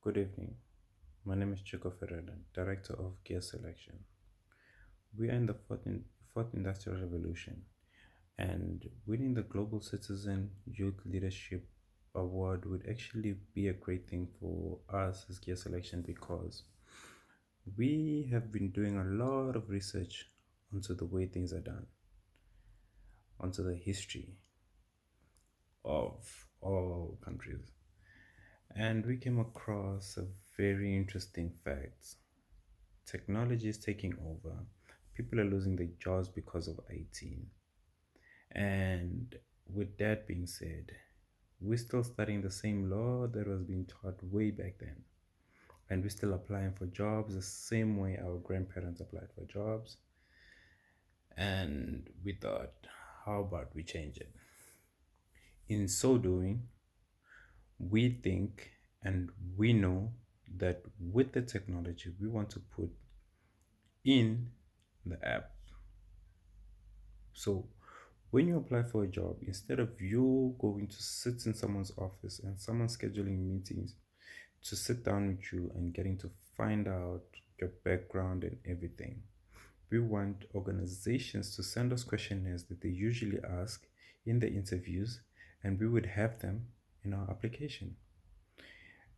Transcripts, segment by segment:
Good evening. My name is Chico Ferreira, Director of Gear Selection. We are in the fourth Industrial Revolution, and winning the Global Citizen Youth Leadership Award would actually be a great thing for us as Gear Selection because we have been doing a lot of research onto the way things are done, onto the history of all countries. And we came across a very interesting fact. Technology is taking over. People are losing their jobs because of IT. And with that being said, we're still studying the same law that was being taught way back then. And we're still applying for jobs the same way our grandparents applied for jobs. And we thought, how about we change it? In so doing, we think and we know that with the technology, we want to put in the app. So when you apply for a job, instead of you going to sit in someone's office and someone scheduling meetings to sit down with you and getting to find out your background and everything, we want organizations to send us questionnaires that they usually ask in the interviews, and we would have them in our application.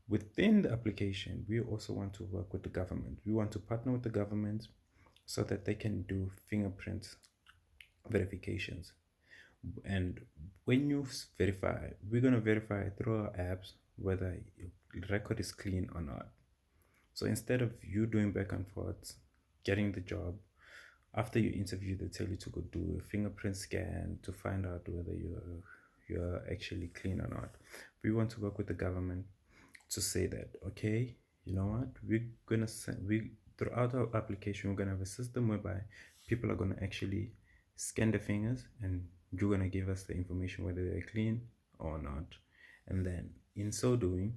Within the application, we also want to work with the government. We want to partner with the government so that they can do fingerprint verifications. And when you verify, we're going to verify through our apps whether your record is clean or not. So instead of you doing back and forth, getting the job, after you interview, they tell you to go do a fingerprint scan to find out whether you're actually clean or not. We want to work with the government to say that, okay, you know what, we're gonna send we throughout our application, we're gonna have a system whereby people are gonna actually scan the fingers, and you're gonna give us the information whether they're clean or not. And then in so doing,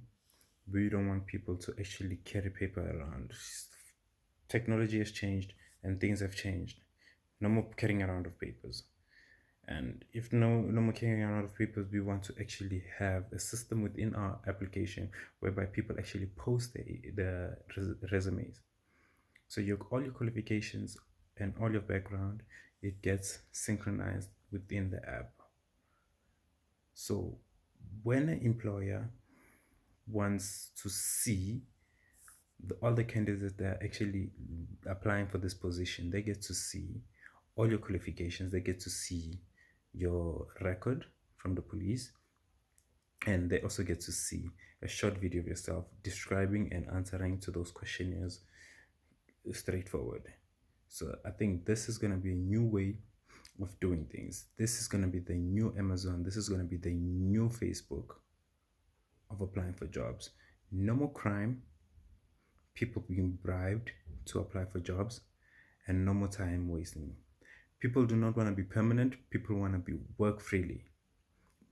we don't want people to actually carry paper around. Technology has changed and things have changed. No more carrying around of papers. And if no more carrying around of papers, we want to actually have a system within our application whereby people actually post the resumes. So all your qualifications and all your background, it gets synchronized within the app. So when an employer wants to see all the candidates that are actually applying for this position, they get to see all your qualifications, they get to see your record from the police, and they also get to see a short video of yourself describing and answering to those questionnaires straightforward. So I think this is going to be a new way of doing things. This is going to be the new Amazon. This is going to be the new Facebook of applying for jobs. No more crime, people being bribed to apply for jobs, and no more time wasting. People do not want to be permanent, people want to be work freely.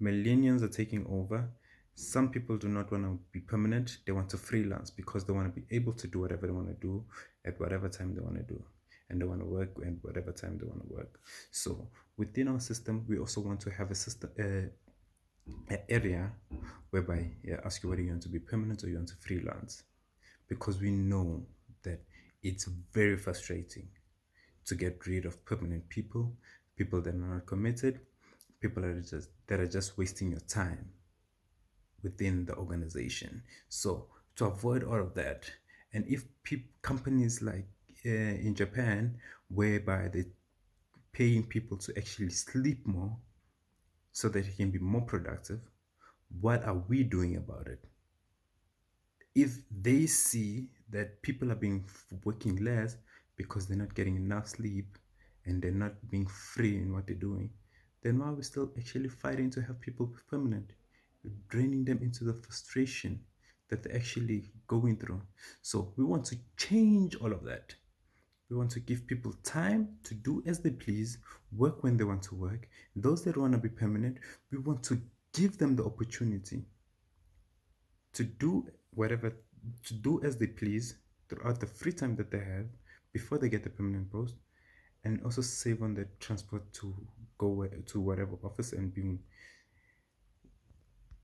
Millennials are taking over. Some people do not want to be permanent, they want to freelance because they want to be able to do whatever they want to do at whatever time they want to do, and they want to work at whatever time they want to work. So within our system, we also want to have a system, an area whereby ask you whether you want to be permanent or you want to freelance, because we know that it's very frustrating to get rid of permanent people, people that are not committed, people that are just wasting your time within the organization. So to avoid all of that, and if companies like in Japan, whereby they paying people to actually sleep more so that they can be more productive, what are we doing about it? If they see that people are being working less because they're not getting enough sleep and they're not being free in what they're doing, then why are we still actually fighting to have people be permanent? We're draining them into the frustration that they're actually going through. So we want to change all of that. We want to give people time to do as they please, work when they want to work. Those that want to be permanent, we want to give them the opportunity to do whatever, to do as they please throughout the free time that they have before they get the permanent post, and also save on the transport to go to whatever office and being